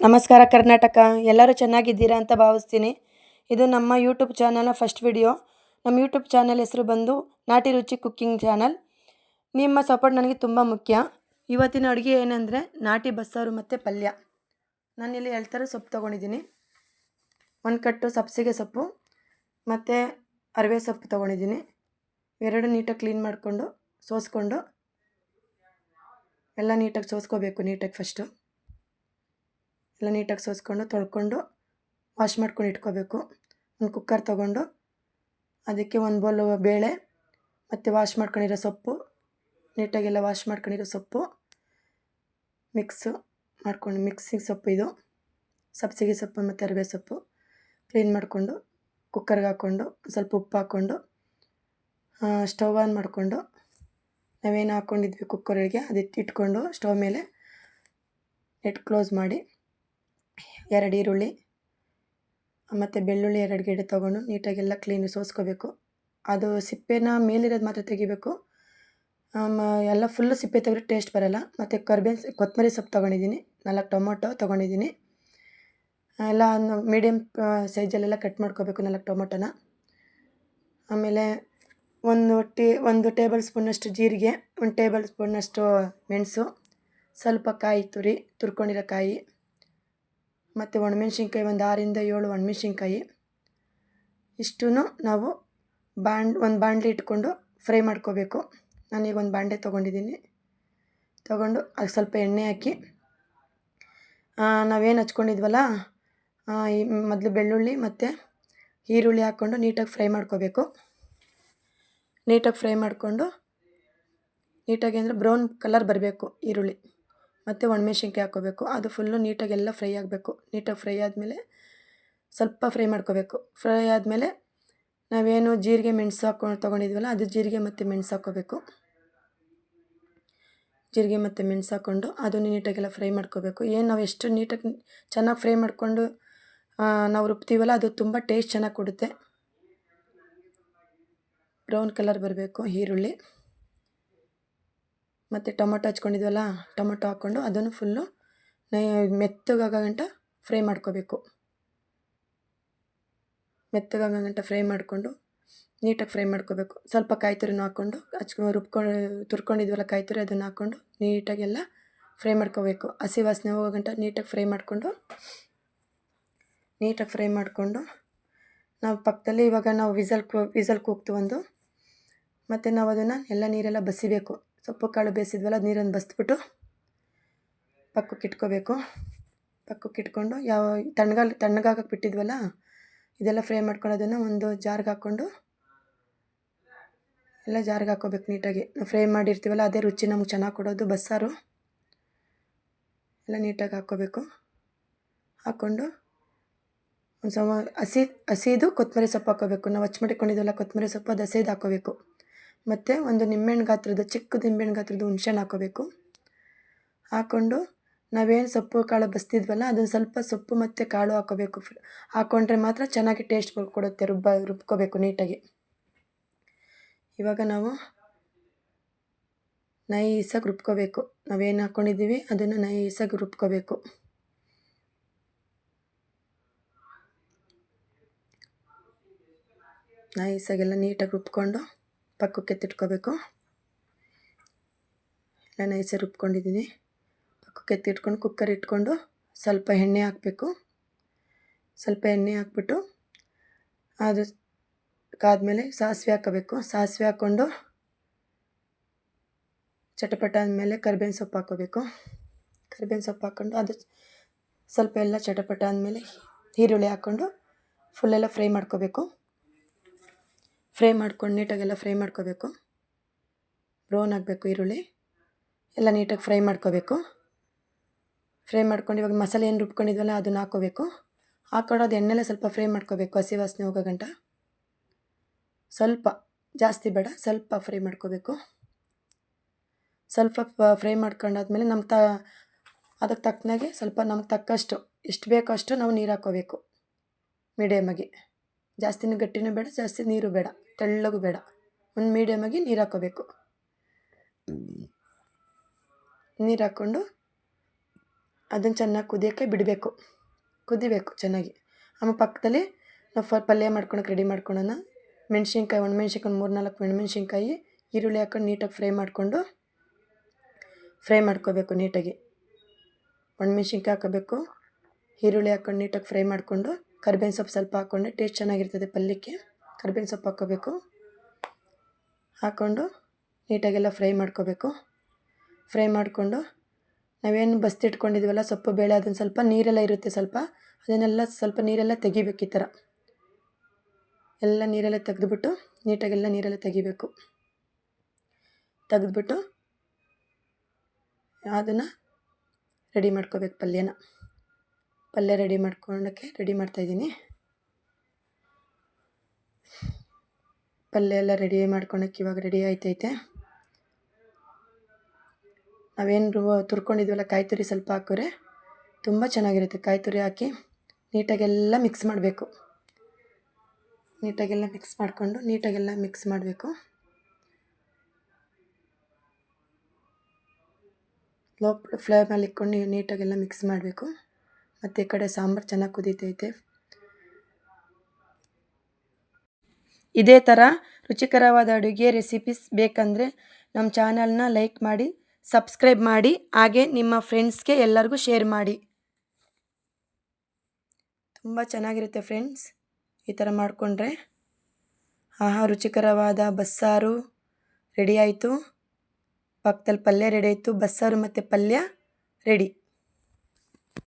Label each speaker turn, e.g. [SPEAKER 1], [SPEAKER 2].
[SPEAKER 1] ನಮಸ್ಕಾರ ಕರ್ನಾಟಕ. ಎಲ್ಲರೂ ಚೆನ್ನಾಗಿದ್ದೀರಾ ಅಂತ ಭಾವಿಸ್ತೀನಿ. ಇದು ನಮ್ಮ ಯೂಟ್ಯೂಬ್ ಚಾನಲ್ನ ಫಸ್ಟ್ ವಿಡಿಯೋ. ನಮ್ಮ ಯೂಟ್ಯೂಬ್ ಚಾನಲ್ ಹೆಸರು ಬಂದು ನಾಟಿ ರುಚಿ ಕುಕ್ಕಿಂಗ್ ಚಾನಲ್. ನಿಮ್ಮ ಸಪೋರ್ಟ್ ನನಗೆ ತುಂಬ ಮುಖ್ಯ. ಇವತ್ತಿನ ಅಡುಗೆ ಏನಂದರೆ ನಾಟಿ ಬಸ್ಸಾರು ಮತ್ತು ಪಲ್ಯ. ನಾನಿಲ್ಲಿ 2 ಥರ ಸೊಪ್ಪು ತೊಗೊಂಡಿದ್ದೀನಿ. 1 ಕಟ್ಟು ಸಬ್ಸಿಗೆ ಸೊಪ್ಪು ಮತ್ತು ಅರಿವೆ ಸೊಪ್ಪು ತೊಗೊಂಡಿದ್ದೀನಿ. ಎರಡು ನೀಟಾಗಿ ಕ್ಲೀನ್ ಮಾಡಿಕೊಂಡು ಸೋಸ್ಕೊಂಡು ಎಲ್ಲ ನೀಟಾಗಿ ಸೋಸ್ಕೋಬೇಕು. ಫಸ್ಟು ಎಲ್ಲ ನೀಟಾಗಿ ಸೋಸ್ಕೊಂಡು ತೊಳ್ಕೊಂಡು ವಾಶ್ ಮಾಡ್ಕೊಂಡು ಇಟ್ಕೋಬೇಕು. ಒಂದು ಕುಕ್ಕರ್ ತೊಗೊಂಡು ಅದಕ್ಕೆ 1 ಬೌಲ್ ಬೇಳೆ ಮತ್ತು ವಾಶ್ ಮಾಡ್ಕೊಂಡಿರೋ ಸೊಪ್ಪು, ನೀಟಾಗೆಲ್ಲ ವಾಶ್ ಮಾಡ್ಕೊಂಡಿರೋ ಸೊಪ್ಪು ಮಿಕ್ಸಿಗೆ ಸೊಪ್ಪು, ಇದು ಸಬ್ಸಿಗೆ ಸೊಪ್ಪು ಮತ್ತು ಅರಿವೆ ಸೊಪ್ಪು ಕ್ಲೀನ್ ಮಾಡಿಕೊಂಡು ಕುಕ್ಕರ್ಗೆ ಹಾಕ್ಕೊಂಡು ಸ್ವಲ್ಪ ಉಪ್ಪು ಹಾಕ್ಕೊಂಡು ಸ್ಟವ್ ಆನ್ ಮಾಡಿಕೊಂಡು ನಾವೇನು ಹಾಕ್ಕೊಂಡಿದ್ವಿ ಕುಕ್ಕರಿಗೆ ಇಟ್ಕೊಂಡು ಸ್ಟವ್ ಮೇಲೆ ಕ್ಲೋಸ್ ಮಾಡಿ 2 ಈರುಳ್ಳಿ ಮತ್ತು ಬೆಳ್ಳುಳ್ಳಿ 2 ಗೆಡ್ಡೆ ತೊಗೊಂಡು ನೀಟಾಗೆಲ್ಲ ಕ್ಲೀನ್ ಸೋಸ್ಕೋಬೇಕು. ಅದು ಸಿಪ್ಪೆನ ಮೇಲಿರೋದು ಮಾತ್ರ ತೆಗಿಬೇಕು. ಎಲ್ಲ ಫುಲ್ಲು ಸಿಪ್ಪೆ ತೆಗೆದ್ರೆ ಟೇಸ್ಟ್ ಬರೋಲ್ಲ. ಮತ್ತು ಕೊತ್ತಂಬರಿ ಸೊಪ್ಪು ತೊಗೊಂಡಿದ್ದೀನಿ. 4 ಟೊಮೊಟೊ ತೊಗೊಂಡಿದ್ದೀನಿ. ಎಲ್ಲ ಮೀಡಿಯಮ್ ಸೈಜಲ್ಲೆಲ್ಲ ಕಟ್ ಮಾಡ್ಕೋಬೇಕು 4 ಟೊಮೊಟೊನ. ಆಮೇಲೆ 1 ಟೇಬಲ್ ಸ್ಪೂನಷ್ಟು ಜೀರಿಗೆ, 1 ಟೇಬಲ್ ಸ್ಪೂನಷ್ಟು ಮೆಣಸು, ಸ್ವಲ್ಪ ಕಾಯಿ ತುರ್ಕೊಂಡಿರೋ ಕಾಯಿ ಮತ್ತು ಒಣಮೆಣ್ಸಿನ್ಕಾಯಿ, ಒಂದು 6 ಇಂದ 7 ಒಣಮೆಣ್ಸಿನ್ಕಾಯಿ. ಇಷ್ಟೂ ನಾವು ಒಂದು ಬಾಣಲಿ ಇಟ್ಕೊಂಡು ಫ್ರೈ ಮಾಡ್ಕೋಬೇಕು. ನಾನೀಗ ಒಂದು ಬಾಣಲೆ ತೊಗೊಂಡಿದ್ದೀನಿ. ತೊಗೊಂಡು ಅದು ಸ್ವಲ್ಪ ಎಣ್ಣೆ ಹಾಕಿ ನಾವೇನು ಹಚ್ಕೊಂಡಿದ್ವಲ್ಲ ಮೊದಲು ಬೆಳ್ಳುಳ್ಳಿ ಮತ್ತು ಈರುಳ್ಳಿ ಹಾಕ್ಕೊಂಡು ನೀಟಾಗಿ ಫ್ರೈ ಮಾಡ್ಕೋಬೇಕು. ಫ್ರೈ ಮಾಡಿಕೊಂಡು ನೀಟಾಗಿ ಅಂದರೆ ಬ್ರೌನ್ ಕಲರ್ ಬರಬೇಕು ಈರುಳ್ಳಿ ಮತ್ತು ಒಣಮೆಣ್ಸಿನ್ಕಾಯಿ ಹಾಕ್ಕೋಬೇಕು. ಅದು ಫುಲ್ಲು ನೀಟಾಗೆಲ್ಲ ಫ್ರೈ ಆಗಬೇಕು. ನೀಟಾಗಿ ಫ್ರೈ ಆದಮೇಲೆ ಸ್ವಲ್ಪ ಫ್ರೈ ಮಾಡ್ಕೋಬೇಕು. ಫ್ರೈ ಆದಮೇಲೆ ನಾವೇನು ಜೀರಿಗೆ ಮೆಣಸು ತೊಗೊಂಡಿದ್ವಲ್ಲ ಅದು ಜೀರಿಗೆ ಮತ್ತು ಮೆಣಸು ಹಾಕ್ಕೋಬೇಕು. ಜೀರಿಗೆ ಮತ್ತು ಮೆಣಸು ಹಾಕ್ಕೊಂಡು ಅದನ್ನು ನೀಟಾಗೆಲ್ಲ ಫ್ರೈ ಮಾಡ್ಕೋಬೇಕು. ನಾವು ಎಷ್ಟು ನೀಟಾಗಿ ಚೆನ್ನಾಗಿ ಫ್ರೈ ಮಾಡಿಕೊಂಡು ನಾವು ರುಬ್ತೀವಲ್ಲ ಅದು ತುಂಬ ಟೇಸ್ಟ್ ಚೆನ್ನಾಗಿ ಕೊಡುತ್ತೆ. ಬ್ರೌನ್ ಕಲರ್ ಬರಬೇಕು ಈರುಳ್ಳಿ ಮತ್ತು ಟೊಮೊಟೊ ಹಚ್ಕೊಂಡಿದ್ವಲ್ಲ ಟೊಮೊಟೊ ಹಾಕ್ಕೊಂಡು ಅದನ್ನು ಫುಲ್ಲು ಮೆತ್ತಗಾಗೋ ಗಂಟ ಫ್ರೈ ಮಾಡ್ಕೋಬೇಕು. ಫ್ರೈ ಮಾಡಿಕೊಂಡು ನೀಟಾಗಿ ಫ್ರೈ ಮಾಡ್ಕೋಬೇಕು. ಸ್ವಲ್ಪ ಕಾಯಿ ತುರಿನೂ ಹಾಕ್ಕೊಂಡು ತುರ್ಕೊಂಡಿದ್ವಲ್ಲ ಕಾಯಿ ತುರಿ ಅದನ್ನು ಹಾಕ್ಕೊಂಡು ನೀಟಾಗೆಲ್ಲ ಫ್ರೈ ಮಾಡ್ಕೋಬೇಕು. ಹಸಿ ವಾಸನೆ ಹೋಗೋ ಗಂಟ ನೀಟಾಗಿ ಫ್ರೈ ಮಾಡಿಕೊಂಡು ನಾವು ಪಕ್ಕದಲ್ಲಿ ಇವಾಗ ನಾವು ವಿಸಲ್ ಕೂಗ್ತು ಒಂದು, ಮತ್ತು ನಾವು ಅದನ್ನು ಎಲ್ಲ ನೀರೆಲ್ಲ ಬಸಿಬೇಕು. ಸೊಪ್ಪು ಕಾಳು ಬೇಯಿಸಿದ್ವಲ್ಲ ಅದು ನೀರನ್ನು ಬಸಿದ್ಬಿಟ್ಟು ಪಕ್ಕಕ್ಕೆ ಇಟ್ಕೊಂಡು ತಣ್ಣಗಾಗಕ್ಕೆ ಬಿಟ್ಟಿದ್ವಲ್ಲ ಇದೆಲ್ಲ ಫ್ರೈ ಮಾಡ್ಕೊಂಡು ಅದನ್ನು ಒಂದು ಜಾರ್ಗೆ ಹಾಕ್ಕೊಂಡು ಎಲ್ಲ ಜಾರ್ಗೆ ಹಾಕ್ಕೋಬೇಕು. ನೀಟಾಗಿ ಫ್ರೈ ಮಾಡಿರ್ತೀವಲ್ಲ ಅದೇ ರುಚಿ ನಮ್ಗೆ ಚೆನ್ನಾಗಿ ಕೊಡೋದು ಬಸ್ಸಾರು. ಎಲ್ಲ ನೀಟಾಗಿ ಹಾಕ್ಕೋಬೇಕು. ಹಾಕ್ಕೊಂಡು ಒಂದು ಹಸಿದು ಕೊತ್ತಂಬರಿ ಸೊಪ್ಪು ಹಾಕ್ಕೋಬೇಕು. ನಾವು ಹಚ್ಚಿಕೊಂಡಿದ್ವಲ್ಲ ಕೊತ್ತಂಬರಿ ಸೊಪ್ಪು ಅದು ಹಸಿದು ಹಾಕ್ಕೋಬೇಕು. ಮತ್ತು ಒಂದು ಚಿಕ್ಕದು ನಿಂಬೆಹಣ್ಣು ಗಾತ್ರದ ಹುಣ್ಸೆಹಣ್ಣು ಹಾಕ್ಕೋಬೇಕು. ಹಾಕ್ಕೊಂಡು ನಾವೇನು ಸೊಪ್ಪು ಕಾಳು ಬಸ್ತಿದ್ವಲ್ಲ ಅದನ್ನು ಸ್ವಲ್ಪ ಸೊಪ್ಪು ಮತ್ತು ಕಾಳು ಹಾಕ್ಕೋಬೇಕು. ಹಾಕ್ಕೊಂಡ್ರೆ ಮಾತ್ರ ಚೆನ್ನಾಗಿ ಟೇಸ್ಟ್ ಕೊಡುತ್ತೆ. ರುಬ್ಕೋಬೇಕು ನೀಟಾಗಿ. ಇವಾಗ ನಾವು ನೈಸಾಗಿ ರುಬ್ಕೋಬೇಕು. ನಾವೇನು ಹಾಕ್ಕೊಂಡಿದ್ದೀವಿ ಅದನ್ನು ನೈಸಾಗಿ ರುಬ್ಕೋಬೇಕು. ನೈಸಾಗೆಲ್ಲ ನೀಟಾಗಿ ರುಬ್ಕೊಂಡು ಪಕ್ಕಕ್ಕೆ ಎತ್ತಿಟ್ಕೋಬೇಕು. ಎಲ್ಲ ನೈಸಾಗಿ ರುಬ್ಕೊಂಡಿದ್ದೀನಿ. ಪಕ್ಕಕ್ಕೆ ಎತ್ತಿಟ್ಕೊಂಡು ಕುಕ್ಕರ್ ಇಟ್ಕೊಂಡು ಸ್ವಲ್ಪ ಎಣ್ಣೆ ಹಾಕಬೇಕು. ಸ್ವಲ್ಪ ಎಣ್ಣೆ ಹಾಕ್ಬಿಟ್ಟು ಅದು ಕಾದ್ಮೇಲೆ ಸಾಸಿವೆ ಹಾಕಬೇಕು. ಸಾಸಿವೆ ಹಾಕ್ಕೊಂಡು ಚಟಪಟ ಆದಮೇಲೆ ಕರಿಬೇವಿನ ಸೊಪ್ಪು ಹಾಕ್ಕೋಬೇಕು. ಕರಿಬೇವಿನ ಸೊಪ್ಪು ಹಾಕ್ಕೊಂಡು ಅದು ಸ್ವಲ್ಪ ಎಲ್ಲ ಚಟಪಟ ಆದಮೇಲೆ ಈರುಳ್ಳಿ ಹಾಕ್ಕೊಂಡು ಫುಲ್ಲೆಲ್ಲ ಫ್ರೈ ಮಾಡ್ಕೋಬೇಕು. ನೀಟಾಗೆಲ್ಲ ಫ್ರೈ ಮಾಡ್ಕೋಬೇಕು. ಬ್ರೌನ್ ಆಗಬೇಕು ಈರುಳ್ಳಿ. ಎಲ್ಲ ನೀಟಾಗಿ ಫ್ರೈ ಮಾಡ್ಕೋಬೇಕು. ಫ್ರೈ ಮಾಡ್ಕೊಂಡು ಇವಾಗ ಮಸಾಲೆ ಏನು ರುಬ್ಕೊಂಡಿದ್ವಲ್ಲ ಅದನ್ನು ಹಾಕ್ಕೋಬೇಕು. ಹಾಕ್ಕೊಂಡು ಅದು ಎಣ್ಣೆಲೆ ಸ್ವಲ್ಪ ಫ್ರೈ ಮಾಡ್ಕೋಬೇಕು. ಹಸಿ ವಾಸನೆ ಹೋಗೋ ಗಂಟ ಸ್ವಲ್ಪ, ಜಾಸ್ತಿ ಬೇಡ, ಸ್ವಲ್ಪ ಫ್ರೈ ಮಾಡ್ಕೋಬೇಕು. ಸ್ವಲ್ಪ ಫ್ರೈ ಮಾಡ್ಕೊಂಡಾದ್ಮೇಲೆ ಅದಕ್ಕೆ ತಕ್ಕನಾಗೆ ಸ್ವಲ್ಪ ನಮ್ಗೆ ತಕ್ಕಷ್ಟು ಎಷ್ಟು ಬೇಕೋ ಅಷ್ಟು ನಾವು ನೀರು ಹಾಕ್ಕೋಬೇಕು. ಮೀಡಿಯಮಾಗಿ, ಜಾಸ್ತಿನೂ ಗಟ್ಟಿನೂ ಬೇಡ, ಜಾಸ್ತಿ ನೀರು ಬೇಡ, ತೆಳ್ಳಗೂ ಬೇಡ, ಒಂದು ಮೀಡಿಯಮಾಗಿ ನೀರು ಹಾಕ್ಕೋಬೇಕು. ನೀರು ಹಾಕ್ಕೊಂಡು ಅದನ್ನು ಚೆನ್ನಾಗಿ ಕುದಿಯೋಕ್ಕೆ ಬಿಡಬೇಕು, ಕುದಿಬೇಕು ಚೆನ್ನಾಗಿ. ಆಮೇಲೆ ಪಕ್ಕದಲ್ಲಿ ನಾವು ಪಲ್ಯ ಮಾಡ್ಕೊಳಕ್ಕೆ ರೆಡಿ ಮಾಡ್ಕೊಳ್ಳೋಣ. ಮೆಣಸಿನ್ಕಾಯಿ, ಒಣಮೆಣ್ಸಿನ್ಕಾಯಿ ಒಂದು 3-4 ಒಣಮೆಣ್ಸಿನ್ಕಾಯಿ, ಈರುಳ್ಳಿ ಹಾಕೊಂಡು ನೀಟಾಗಿ ಫ್ರೈ ಮಾಡ್ಕೋಬೇಕು ನೀಟಾಗಿ. ಒಣಮೆಣ್ಸಿನ್ಕಾಯಿ ಹಾಕೋಬೇಕು, ಈರುಳ್ಳಿ ಹಾಕ್ಕೊಂಡು ನೀಟಾಗಿ ಫ್ರೈ ಮಾಡಿಕೊಂಡು ಕರಿಬೇವಿನ ಸೊಪ್ಪು ಸ್ವಲ್ಪ ಹಾಕ್ಕೊಂಡ್ರೆ ಟೇಸ್ಟ್ ಚೆನ್ನಾಗಿರ್ತದೆ ಪಲ್ಯಕ್ಕೆ. ಕರಿಬೇವಿನ ಸೊಪ್ಪು ಹಾಕ್ಕೋಬೇಕು, ಹಾಕ್ಕೊಂಡು ನೀಟಾಗೆಲ್ಲ ಫ್ರೈ ಮಾಡ್ಕೋಬೇಕು. ಫ್ರೈ ಮಾಡಿಕೊಂಡು ನಾವೇನು ಬಸ್ತಿಟ್ಕೊಂಡಿದ್ವಲ್ಲ ಸೊಪ್ಪು ಬೇಳೆ, ಅದನ್ನು ಸ್ವಲ್ಪ ನೀರೆಲ್ಲ ಇರುತ್ತೆ ಅದನ್ನೆಲ್ಲ ಸ್ವಲ್ಪ ನೀರೆಲ್ಲ ತೆಗಿಬೇಕು. ಈ ಥರ ಎಲ್ಲ ನೀರೆಲ್ಲ ತೆಗೆದುಬಿಟ್ಟು ನೀಟಾಗೆಲ್ಲ ನೀರೆಲ್ಲ ತೆಗಿಬೇಕು. ತೆಗೆದ್ಬಿಟ್ಟು ಅದನ್ನು ರೆಡಿ ಮಾಡ್ಕೋಬೇಕು. ಪಲ್ಯ ರೆಡಿ ಮಾಡ್ತಾಯಿದ್ದೀನಿ. ಪಲ್ಯ ಎಲ್ಲ ರೆಡಿ ಮಾಡ್ಕೊಳಕ್ಕೆ ಇವಾಗ ರೆಡಿ ಆಯ್ತೈತೆ. ನಾವೇನು ತುರ್ಕೊಂಡಿದ್ವಲ್ಲ ಕಾಯಿ ತುರಿ ಸ್ವಲ್ಪ ಹಾಕಿದ್ರೆ ತುಂಬ ಚೆನ್ನಾಗಿರುತ್ತೆ. ಕಾಯಿ ತುರಿ ಹಾಕಿ ನೀಟಾಗೆಲ್ಲ ಮಿಕ್ಸ್ ಮಾಡಬೇಕು. ನೀಟಾಗೆಲ್ಲ ಮಿಕ್ಸ್ ಮಾಡಬೇಕು. ಲೋ ಫ್ಲೇಮಲ್ಲಿ ಇಟ್ಕೊಂಡು ನೀಟಾಗೆಲ್ಲ ಮಿಕ್ಸ್ ಮಾಡಬೇಕು. ಮತ್ತು ಈ ಕಡೆ ಸಾಂಬಾರು ಚೆನ್ನಾಗಿ ಕುದೀತೈತೆ. ಇದೇ ಥರ ರುಚಿಕರವಾದ ಅಡುಗೆ ರೆಸಿಪೀಸ್ ಬೇಕಂದರೆ ನಮ್ಮ ಚಾನಲ್ನ ಲೈಕ್ ಮಾಡಿ, ಸಬ್ಸ್ಕ್ರೈಬ್ ಮಾಡಿ, ಹಾಗೆ ನಿಮ್ಮ ಫ್ರೆಂಡ್ಸ್ಗೆ ಎಲ್ಲರಿಗೂ ಶೇರ್ ಮಾಡಿ. ತುಂಬ ಚೆನ್ನಾಗಿರುತ್ತೆ ಫ್ರೆಂಡ್ಸ್ ಈ ಥರ ಮಾಡಿಕೊಂಡ್ರೆ. ರುಚಿಕರವಾದ ಬಸ್ಸಾರು ರೆಡಿ ಆಯಿತು. ಪಕ್ಕದಲ್ಲಿ ಪಲ್ಯ ರೆಡಿ ಆಯಿತು. ಬಸ್ಸಾರು ಮತ್ತು ಪಲ್ಯ ರೆಡಿ.